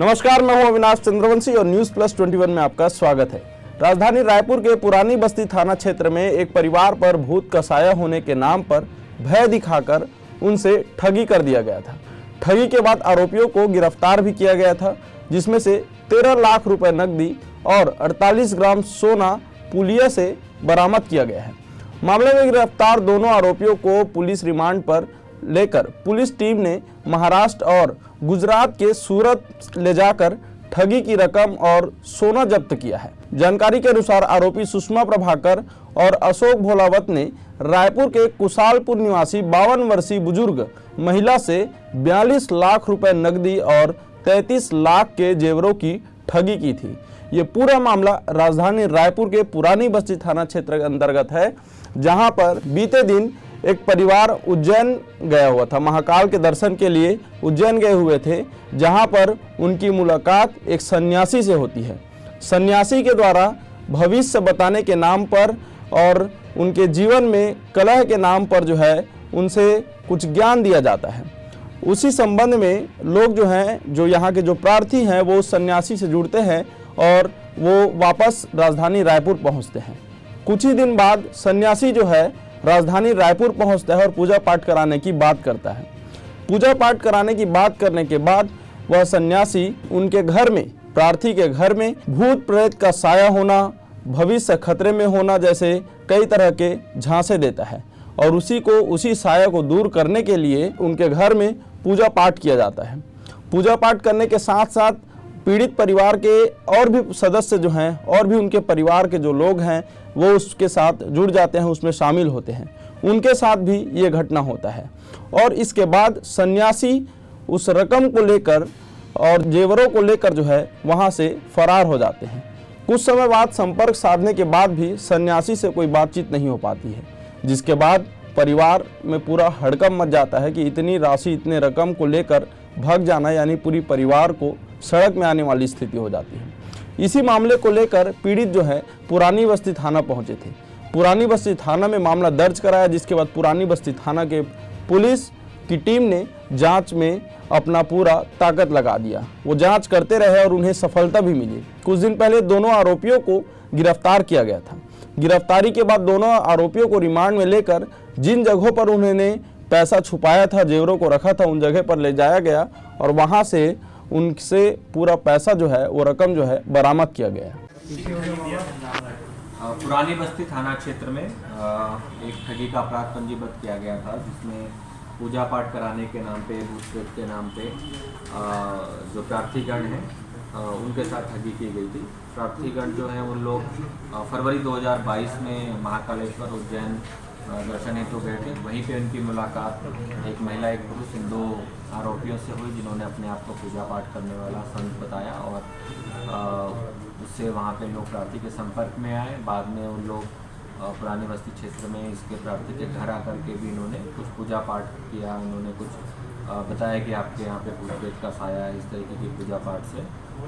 नमस्कार, मैं हूं अविनाश चंद्रवंशी और न्यूज प्लस 21 में आपका स्वागत है। राजधानी रायपुर के पुरानी बस्ती थाना क्षेत्र में एक परिवार पर भूत का साया होने के नाम पर भय दिखाकर उनसे ठगी कर दिया गया था। ठगी के बाद आरोपियों को गिरफ्तार भी किया गया था, जिसमें से 13 लाख रुपए नकदी और 48 ग्राम सोना पुलिया से बरामद किया गया है। मामले में गिरफ्तार दोनों आरोपियों को पुलिस रिमांड पर लेकर पुलिस टीम ने महाराष्ट्र और गुजरात के सूरत ले जाकर ठगी की रकम और सोना जब्त किया है। जानकारी के अनुसार आरोपी सुषमा प्रभाकर और अशोक भोलावत ने रायपुर के कुशालपुर निवासी 52 वर्षीय बुजुर्ग महिला से 42 लाख रुपए नकदी और 33 लाख के जेवरों की ठगी की थी। ये पूरा मामला राजधानी रायपुर के पुरानी बस्ती थाना क्षेत्र के अंतर्गत है, जहां पर बीते दिन एक परिवार उज्जैन गया हुआ था। महाकाल के दर्शन के लिए उज्जैन गए हुए थे, जहां पर उनकी मुलाकात एक सन्यासी से होती है। सन्यासी के द्वारा भविष्य बताने के नाम पर और उनके जीवन में कलह के नाम पर जो है उनसे कुछ ज्ञान दिया जाता है। उसी संबंध में लोग जो हैं, जो यहाँ के जो प्रार्थी हैं, वो उस सन्यासी से जुड़ते हैं और वो वापस राजधानी रायपुर पहुँचते हैं। कुछ ही दिन बाद सन्यासी जो है राजधानी रायपुर पहुंचता है और पूजा पाठ कराने की बात करता है। पूजा पाठ कराने की बात करने के बाद वह सन्यासी उनके घर में, प्रार्थी के घर में भूत प्रेत का साया होना, भविष्य खतरे में होना जैसे कई तरह के झांसे देता है और उसी साया को दूर करने के लिए उनके घर में पूजा पाठ किया जाता है। पूजा पाठ करने के साथ साथ पीड़ित परिवार के और भी सदस्य जो हैं और भी उनके परिवार के जो लोग हैं वो उसके साथ जुड़ जाते हैं, उसमें शामिल होते हैं। उनके साथ भी ये घटना होता है और इसके बाद सन्यासी उस रकम को लेकर और जेवरों को लेकर जो है वहाँ से फरार हो जाते हैं। कुछ समय बाद संपर्क साधने के बाद भी सन्यासी से कोई बातचीत नहीं हो पाती है, जिसके बाद परिवार में पूरा हड़कंप मच जाता है कि इतनी राशि, इतने रकम को लेकर भाग जाना, यानी पूरी परिवार को सड़क में आने वाली स्थिति हो जाती है। इसी मामले को लेकर पीड़ित जो है पुरानी बस्ती थाना पहुंचे थे। पुरानी बस्ती थाना में मामला दर्ज कराया, जिसके बाद पुरानी बस्ती थाना के पुलिस की टीम ने जांच में अपना पूरा ताकत लगा दिया। वो जांच करते रहे और उन्हें सफलता भी मिली। कुछ दिन पहले दोनों आरोपियों को गिरफ्तार किया गया था। गिरफ्तारी के बाद दोनों आरोपियों को रिमांड में लेकर जिन जगहों पर उन्होंने पैसा छुपाया था, जेवरों को रखा था, उन जगह पर ले जाया गया और वहाँ से उनसे पूरा पैसा जो है, वो रकम जो है बरामद किया गया। पुरानी बस्ती थाना क्षेत्र में एक ठगी का अपराध पंजीबद्ध किया गया था, जिसमें पूजा पाठ कराने के नाम पे, भूत प्रेत के नाम पे जो प्रार्थीगण हैं उनके साथ ठगी की गई थी। प्रार्थीगण जो हैं उन लोग फरवरी 2022 में महाकालेश्वर उज्जैन दर्शन हेतु गए थे। वहीं पे उनकी मुलाकात एक महिला, एक पुरुष, इन 2 आरोपियों से हुई, जिन्होंने अपने आप को पूजा पाठ करने वाला संत बताया और उससे वहाँ पे लोग प्रार्थी के संपर्क में आए। बाद में उन लोग पुरानी बस्ती क्षेत्र में इसके प्रार्थी के घर आकर के भी इन्होंने कुछ पूजा पाठ किया। उन्होंने कुछ बताया कि आपके यहाँ पे भूत प्रेत का साया है, इस तरीके की पूजा पाठ से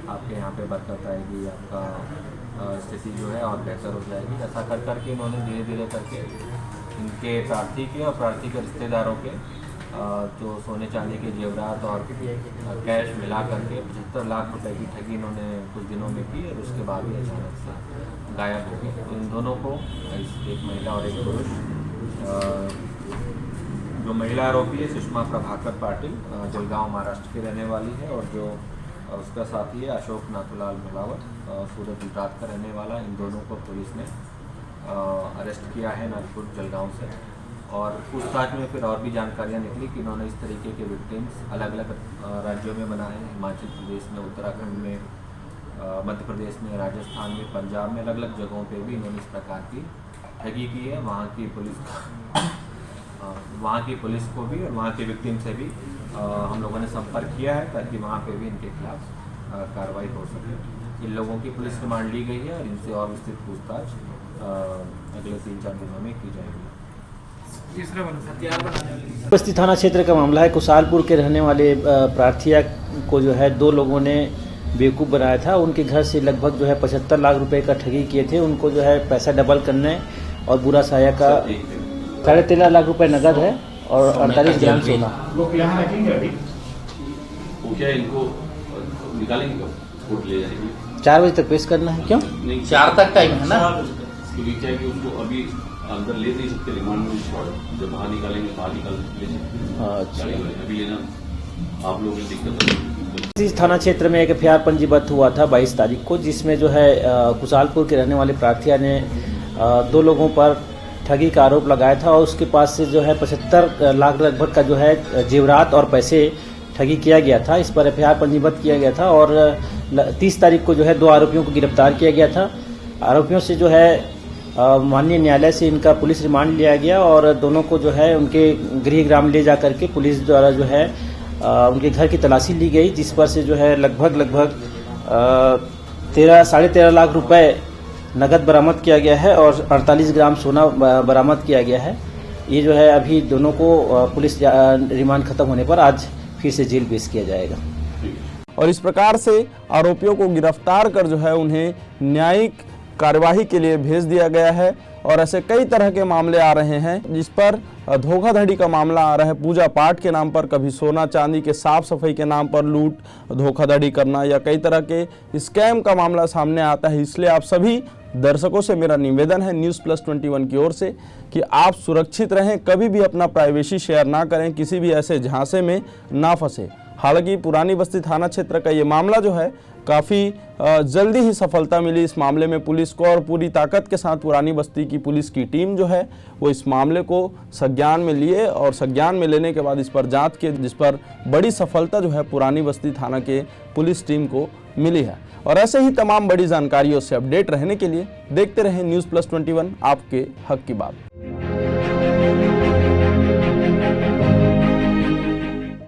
आपके यहाँ पे बरकत आएगी, आपका स्थिति जो है और बेहतर हो जाएगी। ऐसा कर करके इन्होंने धीरे धीरे करके इनके प्रार्थी के और प्रार्थी के रिश्तेदारों के जो सोने चांदी के जेवरात और कैश मिला करके 75 लाख रुपए की ठगी इन्होंने कुछ दिनों में की और उसके बाद ही अचानक से गायब हो गए। तो इन दोनों को, एक महिला और एक पुरुष, जो महिला आरोपी है सुषमा प्रभाकर पाटिल, जलगांव महाराष्ट्र की रहने वाली है, और जो उसका साथी है अशोक नाथूलाल भोलावत, सूरत गुजरात का रहने वाला। इन दोनों को पुलिस ने अरेस्ट किया है नागपुर जलगांव से। और पूछताछ में फिर और भी जानकारियां निकली कि इन्होंने इस तरीके के विक्टिम्स अलग अलग राज्यों में बनाए हैं। हिमाचल प्रदेश में, उत्तराखंड में, मध्य प्रदेश में, राजस्थान में, पंजाब में, अलग अलग जगहों पे भी इन्होंने इस प्रकार की ठगी की है। वहाँ की पुलिस को भी और वहाँ के विक्टिम से भी हम लोगों ने संपर्क किया है, ताकि वहाँ पे भी इनके खिलाफ कार्रवाई हो सके। इन लोगों की पुलिस रिमांड ली गई है और इनसे और विस्तृत पूछताछ अगले 3-4 दिनों में की जाएगी। बस्ती थाना क्षेत्र का मामला है। कुशालपुर के रहने वाले प्रार्थिया को जो है 2 लोगों ने बेवकूफ़ बनाया था। उनके घर से लगभग जो है 75 लाख रुपए का ठगी किए थे। उनको जो है पैसा डबल करने और बुरा साया का 13.5 लाख रुपए नगद है और 48 ग्राम सोना। लोग यहाँ रखेंगे अभी वो क्या इनको निकालेंगे कब कोर्ट ले जाएंगे? 4 बजे तक पेश करना है, क्यों? नहीं, 4 तक टाइम है ना। उसके बीच है कि उसको अभी अंदर ले नहीं सकते, रिमांड में छोड़, जब बाहर निकालेंगे बाहर निकाल ले सकते। अच्छा। अभी लेना आप लोगों की दिक्कत है। इस थाना क्षेत्र में एक एफआईआर पंजीबद्ध हुआ था 22 तारीख को, जिसमें जो है कुशालपुर के रहने वाले प्रार्थिया ने 2 लोगों पर ठगी का आरोप लगाया था और उसके पास से जो है 75 लाख लगभग का जो है जेवरात और पैसे ठगी किया गया था। इस पर एफआईआर पंजीबद्ध किया गया था और 30 तारीख को जो है 2 आरोपियों को गिरफ्तार किया गया था। आरोपियों से जो है माननीय न्यायालय से इनका पुलिस रिमांड लिया गया और दोनों को जो है उनके गृह ग्राम ले जा करके पुलिस द्वारा जो है उनके घर की तलाशी ली गई, जिस पर से जो है लगभग 13.5 लाख रुपए नगद बरामद किया गया है और 48 ग्राम सोना बरामद किया गया है। ये जो है अभी दोनों को पुलिस रिमांड खत्म होने पर आज फिर से जेल पेश किया जाएगा। और इस प्रकार से आरोपियों को गिरफ्तार कर जो है उन्हें न्यायिक कार्यवाही के लिए भेज दिया गया है। और ऐसे कई तरह के मामले आ रहे हैं जिस पर धोखाधड़ी का मामला आ रहा है, पूजा पाठ के नाम पर, कभी सोना चांदी के साफ सफाई के नाम पर लूट धोखाधड़ी करना या कई तरह के स्कैम का मामला सामने आता है। इसलिए आप सभी दर्शकों से मेरा निवेदन है News+21 की ओर से कि आप सुरक्षित रहें, कभी भी अपना प्राइवेसी शेयर ना करें, किसी भी ऐसे झांसे में ना फंसे। हालांकि पुरानी बस्ती थाना क्षेत्र का ये मामला जो है काफ़ी जल्दी ही सफलता मिली इस मामले में पुलिस को और पूरी ताकत के साथ पुरानी बस्ती की पुलिस की टीम जो है वो इस मामले को संज्ञान में लिए और संज्ञान में लेने के बाद इस पर जांच की, जिस पर बड़ी सफलता जो है पुरानी बस्ती थाना के पुलिस टीम को मिली है। और ऐसे ही तमाम बड़ी जानकारियों से अपडेट रहने के लिए देखते रहें News+21, आपके हक की बात।